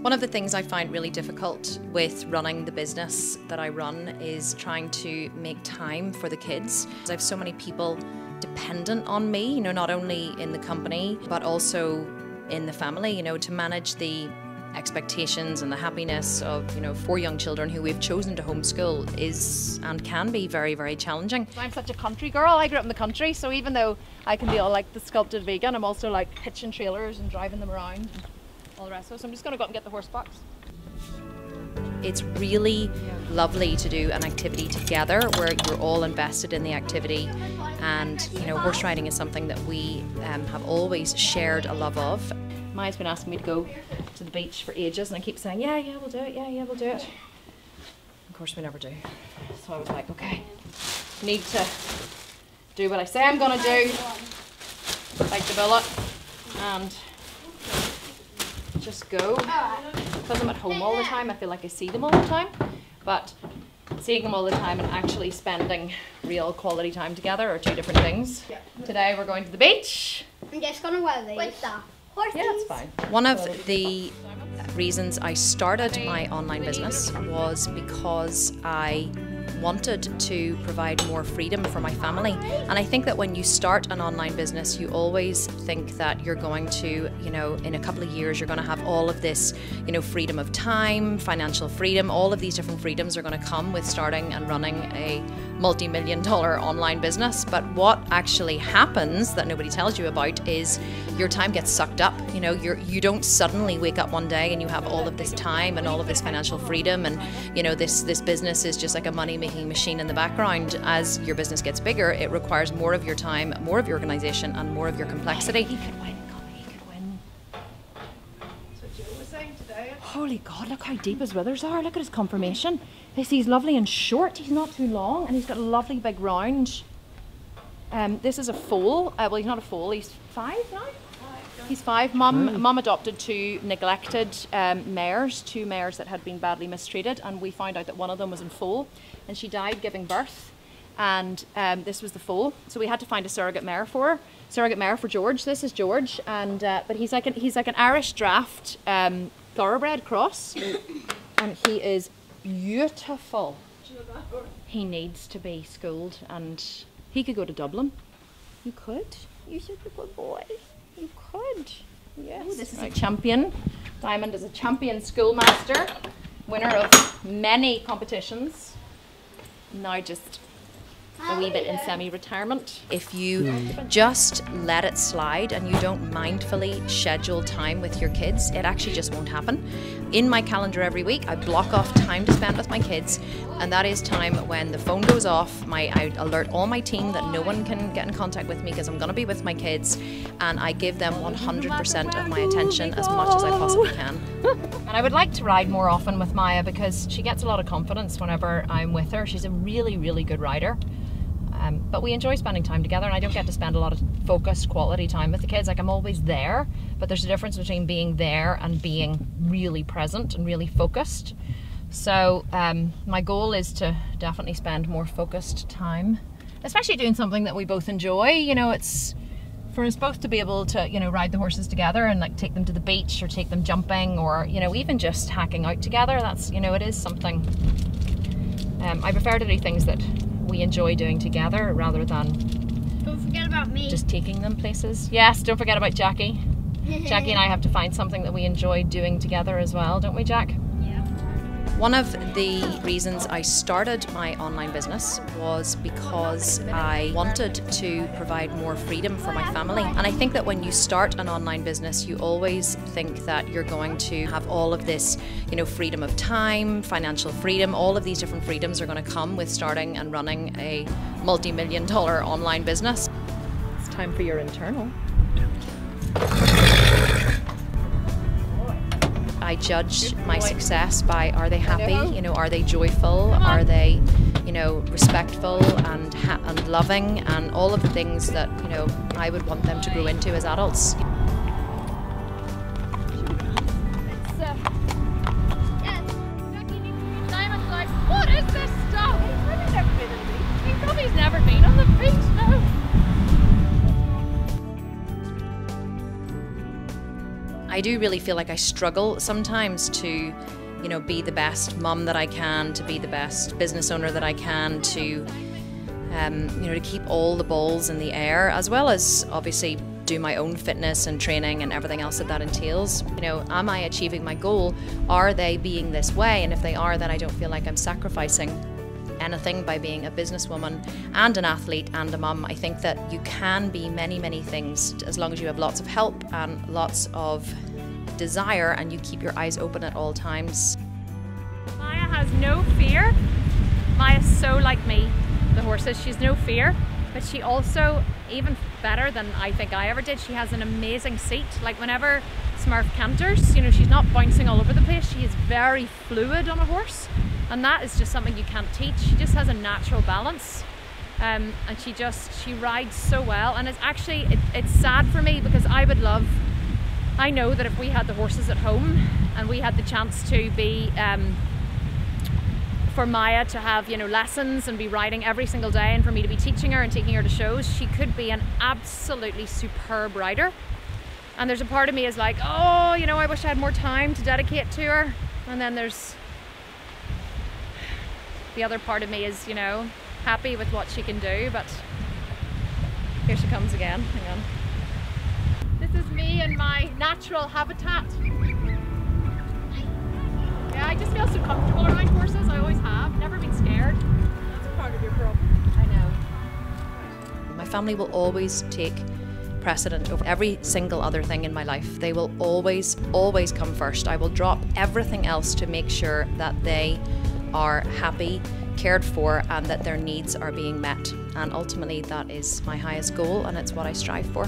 One of the things I find really difficult with running the business that I run is trying to make time for the kids. I have so many people dependent on me, you know, not only in the company, but also in the family, you know, to manage the expectations and the happiness of, you know, 4 young children who we've chosen to homeschool is and can be very, very challenging. I'm such a country girl. I grew up in the country, so even though I can be all like the sculpted vegan, I'm also like hitching trailers and driving them around and all the rest of it. So I'm just going to go up and get the horse box. It's really lovely to do an activity together where you're all invested in the activity, and you know, horse riding is something that we have always shared a love of. Maya's been asking me to go to the beach for ages, and I keep saying, yeah, we'll do it, yeah, we'll do it. Of course we never do. So I was like, okay, need to do what I say I'm going to do, bite the bullet, and just go. Because I'm at home all the time, I feel like I see them all the time, but seeing them all the time and actually spending real quality time together are two different things. Today we're going to the beach. I'm just going to wear these. With the horses. Yeah, it's fine. One of the reasons I started my online business was because I wanted to provide more freedom for my family. And I think that when you start an online business, you always think that you're going to, you know, in a couple of years, you're going to have all of this, you know, freedom of time, financial freedom, all of these different freedoms are going to come with starting and running a multi-million-dollar online business. But what actually happens that nobody tells you about is your time gets sucked up. You know, you don't suddenly wake up one day and you have all of this time and all of this financial freedom, and you know, this business is just like a money-making machine in the background. As your business gets bigger, it requires more of your time, more of your organization, and more of your complexity. He could win, Connie, he could win. That's what Joe was saying today. Holy God, look how deep his withers are. Look at his conformation. He's lovely and short, he's not too long, and he's got a lovely big round. This is a foal. Well, he's not a foal, he's 5 now? He's 5. Mum adopted 2 neglected mares, 2 mares that had been badly mistreated, and we found out that one of them was in foal, and she died giving birth, and this was the foal. So we had to find a surrogate mare for her. Surrogate mare for George. This is George, and but he's like an Irish draft thoroughbred cross, and he is beautiful. He needs to be schooled, and he could go to Dublin. You could. You're such a good boy. You could. Yes. Ooh, this is a champion. Diamond is a champion schoolmaster, winner of many competitions. Now just a wee bit in semi-retirement. If you just let it slide and you don't mindfully schedule time with your kids, it actually just won't happen. In my calendar every week, I block off time to spend with my kids, and that is time when the phone goes off. I alert all my team that no one can get in contact with me because I'm going to be with my kids, and I give them 100% of my attention as much as I possibly can. And I would like to ride more often with Maya because she gets a lot of confidence whenever I'm with her. She's a really, really good rider. But we enjoy spending time together, and I don't get to spend a lot of focused quality time with the kids. Like, I'm always there, but there's a difference between being there and being really present and really focused. So my goal is to definitely spend more focused time, especially doing something that we both enjoy. You know, it's for us both to be able to, you know, ride the horses together and like take them to the beach or take them jumping, or, you know, even just hacking out together. That's, you know, it is something. I prefer to do things that we enjoy doing together rather than Don't forget about me. just taking them places. Yes, don't forget about Jackie. Jackie and I have to find something that we enjoy doing together as well, don't we, Jack? Yeah. One of the reasons I started my online business was because I wanted to provide more freedom for my family. And I think that when you start an online business, you always think that you're going to have all of this, you know, freedom of time, financial freedom, all of these different freedoms are going to come with starting and running a multi-million-dollar online business. It's time for your internal. I judge my success by, are they happy? You know, are they joyful? Are they, you know, respectful and loving, and all of the things that, you know, I would want them to grow into as adults. Diamond's like, what is this stuff? He's never been on the beach. He probably's never been on the beach, no. I I do really feel like I struggle sometimes to, you know, be the best mum that I can, to be the best business owner that I can, to, you know, to keep all the balls in the air, as well as obviously do my own fitness and training and everything else that entails. You know, am I achieving my goal? Are they being this way? And if they are, then I don't feel like I'm sacrificing anything by being a businesswoman and an athlete and a mum. I think that you can be many, many things as long as you have lots of help and lots of desire and you keep your eyes open at all times. Maya has no fear. Maya's so like me, the horses. She's no fear, but she also, even better than I think I ever did, she has an amazing seat. Like whenever Smurf canters, you know, she's not bouncing all over the place. She is very fluid on a horse, and that is just something you can't teach. She just has a natural balance, and she rides so well. And it's actually, it's sad for me because I know that if we had the horses at home and we had the chance to be, for Maya to have, you know, lessons and be riding every single day, and for me to be teaching her and taking her to shows, she could be an absolutely superb rider. And there's a part of me is like, oh, you know, I wish I had more time to dedicate to her. And then there's the other part of me is, you know, happy with what she can do. But here she comes again. Hang on. This is me in my natural habitat. Yeah, I just feel so comfortable around horses. I always have. Never been scared. That's part of your problem. I know. My family will always take precedent over every single other thing in my life. They will always, always come first. I will drop everything else to make sure that they are happy, cared for, and that their needs are being met. And ultimately that is my highest goal, and it's what I strive for.